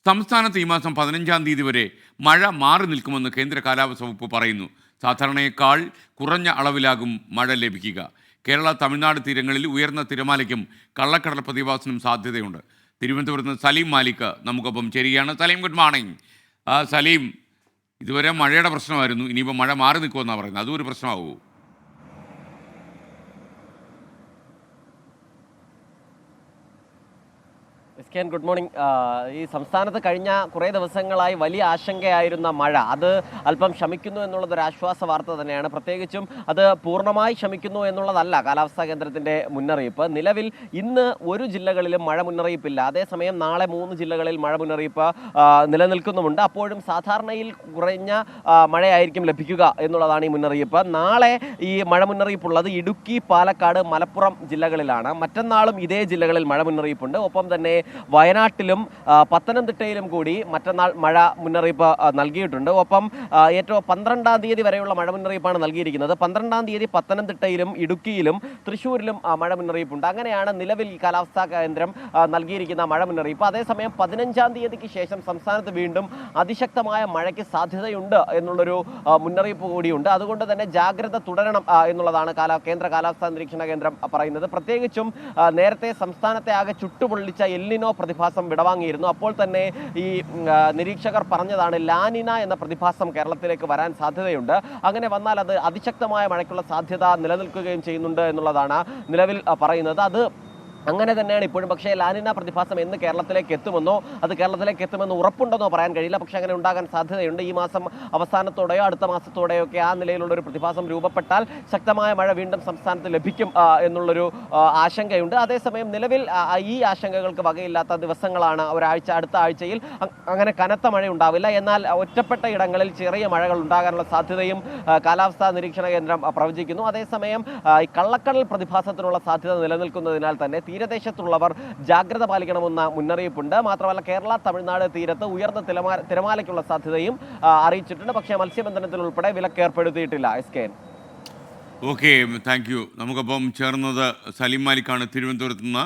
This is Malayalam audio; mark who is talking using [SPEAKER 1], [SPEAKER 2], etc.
[SPEAKER 1] സംസ്ഥാനത്ത് ഈ മാസം 15-ാം തീയതി വരെ മഴ മാറി നിൽക്കുമെന്ന് കേന്ദ്ര കാലാവസ്ഥ വകുപ്പ് പറയുന്നു. സാധാരണയേക്കാൾ കുറഞ്ഞ അളവിലാകും മഴ ലഭിക്കുക. കേരള തമിഴ്നാട് തീരങ്ങളിൽ ഉയർന്ന തിരമാലയ്ക്കും കള്ളക്കടൽ പ്രതിഭാസത്തിനും സാധ്യതയുണ്ട്. തിരുവനന്തപുരത്ത് നിന്ന് സലീം മാലിക് നമുക്കൊപ്പം ചേരുകയാണ്. Saleem, good morning. സലീം, ഇതുവരെ മഴയുടെ പ്രശ്നമായിരുന്നു, ഇനിയിപ്പോൾ മഴ മാറി നിൽക്കുമെന്നാണ് പറയുന്നത്. അതും ഒരു പ്രശ്നമാകുമോ?
[SPEAKER 2] Good morning. ഈ സംസ്ഥാനത്ത് കഴിഞ്ഞ കുറേ ദിവസങ്ങളായി വലിയ ആശങ്കയായിരുന്ന മഴ അത് അല്പം ശമിക്കുന്നു എന്നുള്ളതൊരു ആശ്വാസ വാർത്ത തന്നെയാണ്. പ്രത്യേകിച്ചും അത് പൂർണ്ണമായി ശമിക്കുന്നു എന്നുള്ളതല്ല കാലാവസ്ഥാ കേന്ദ്രത്തിൻ്റെ മുന്നറിയിപ്പ്. നിലവിൽ ഇന്ന് ഒരു ജില്ലകളിലും മഴ മുന്നറിയിപ്പില്ല. അതേസമയം നാളെ 3 ജില്ലകളിൽ മഴ മുന്നറിയിപ്പ് നിലനിൽക്കുന്നുമുണ്ട്. അപ്പോഴും സാധാരണയിൽ കുറഞ്ഞ മഴയായിരിക്കും ലഭിക്കുക എന്നുള്ളതാണ് ഈ മുന്നറിയിപ്പ്. നാളെ ഈ മഴ മുന്നറിയിപ്പുള്ളത് ഇടുക്കി, പാലക്കാട്, മലപ്പുറം ജില്ലകളിലാണ്. മറ്റന്നാളും ഇതേ ജില്ലകളിൽ മഴ മുന്നറിയിപ്പുണ്ട്. ഒപ്പം തന്നെ വയനാട്ടിലും പത്തനംതിട്ടയിലും കൂടി മറ്റന്നാൾ മഴ മുന്നറിയിപ്പ് നൽകിയിട്ടുണ്ട്. ഒപ്പം ഏറ്റവും 12-ാം തീയതി വരെയുള്ള മഴ മുന്നറിയിപ്പാണ് നൽകിയിരിക്കുന്നത്. 12-ാം തീയതി പത്തനംതിട്ടയിലും ഇടുക്കിയിലും തൃശ്ശൂരിലും മഴ മുന്നറിയിപ്പുണ്ട്. അങ്ങനെയാണ് നിലവിൽ കാലാവസ്ഥാ കേന്ദ്രം നൽകിയിരിക്കുന്ന മഴ മുന്നറിയിപ്പ്. അതേസമയം 15-ാം തീയതിക്ക് ശേഷം സംസ്ഥാനത്ത് വീണ്ടും അതിശക്തമായ മഴയ്ക്ക് സാധ്യതയുണ്ട് എന്നുള്ളൊരു മുന്നറിയിപ്പ് കൂടിയുണ്ട്. അതുകൊണ്ട് തന്നെ ജാഗ്രത തുടരണം എന്നുള്ളതാണ് കേന്ദ്ര കാലാവസ്ഥാ നിരീക്ഷണ കേന്ദ്രം പറയുന്നത്. പ്രത്യേകിച്ചും നേരത്തെ സംസ്ഥാനത്തെ ആകെ ചുട്ടുപൊള്ളിച്ച എൽനിനോ പ്രതിഭാസം വിടവാങ്ങിയിരുന്നു. അപ്പോൾ തന്നെ ഈ നിരീക്ഷകർ പറഞ്ഞതാണ് ലാനിന എന്ന പ്രതിഭാസം കേരളത്തിലേക്ക് വരാൻ സാധ്യതയുണ്ട്. അങ്ങനെ വന്നാൽ അത് അതിശക്തമായ മഴയ്ക്കുള്ള സാധ്യത നിലനിൽക്കുകയും ചെയ്യുന്നുണ്ട് എന്നുള്ളതാണ് നിലവിൽ പറയുന്നത്. അത് അങ്ങനെ തന്നെയാണ് ഇപ്പോഴും. പക്ഷേ ലാനിന പ്രതിഭാസം എന്ന് കേരളത്തിലേക്ക് എത്തുമെന്നോ അത് കേരളത്തിലേക്ക് എത്തുമെന്ന് ഉറപ്പുണ്ടെന്നോ പറയാൻ കഴിയില്ല. പക്ഷേ അങ്ങനെ ഉണ്ടാകാൻ സാധ്യതയുണ്ട്. ഈ മാസം അവസാനത്തോടെയോ അടുത്ത മാസത്തോടെയോ ഒക്കെ ആ നിലയിലുള്ളൊരു പ്രതിഭാസം രൂപപ്പെട്ടാൽ ശക്തമായ മഴ വീണ്ടും സംസ്ഥാനത്ത് ലഭിക്കും എന്നുള്ളൊരു ആശങ്കയുണ്ട്. അതേസമയം നിലവിൽ ഈ ആശങ്കകൾക്ക് വകയില്ലാത്ത ദിവസങ്ങളാണ്. ഒരാഴ്ച, അടുത്ത ആഴ്ചയിൽ അങ്ങനെ കനത്ത മഴ ഉണ്ടാവില്ല. എന്നാൽ ഒറ്റപ്പെട്ട ഇടങ്ങളിൽ ചെറിയ മഴകൾ ഉണ്ടാകാനുള്ള സാധ്യതയും കാലാവസ്ഥാ നിരീക്ഷണ കേന്ദ്രം പ്രവചിക്കുന്നു. അതേസമയം ഈ കള്ളക്കടൽ പ്രതിഭാസത്തിനുള്ള സാധ്യത നിലനിൽക്കുന്നതിനാൽ തന്നെ തീരദേശത്തുള്ളവർ ജാഗ്രത പാലിക്കണമെന്ന മുന്നറിയിപ്പുണ്ട്. മാത്രമല്ല കേരള തമിഴ്നാട് തീരത്ത് ഉയർന്ന തിരമാലയ്ക്കുള്ള സാധ്യതയും അറിയിച്ചിട്ടുണ്ട്. പക്ഷേ മത്സ്യബന്ധനത്തിൽ ഉൾപ്പെടെ വിലക്കേർപ്പെടുത്തിയിട്ടില്ല.
[SPEAKER 1] Okay, thank you. നമുക്കൊപ്പം ചേർന്നത് സലീം മാലിക്കാണ് തിരുവനന്തപുരത്ത് നിന്ന്.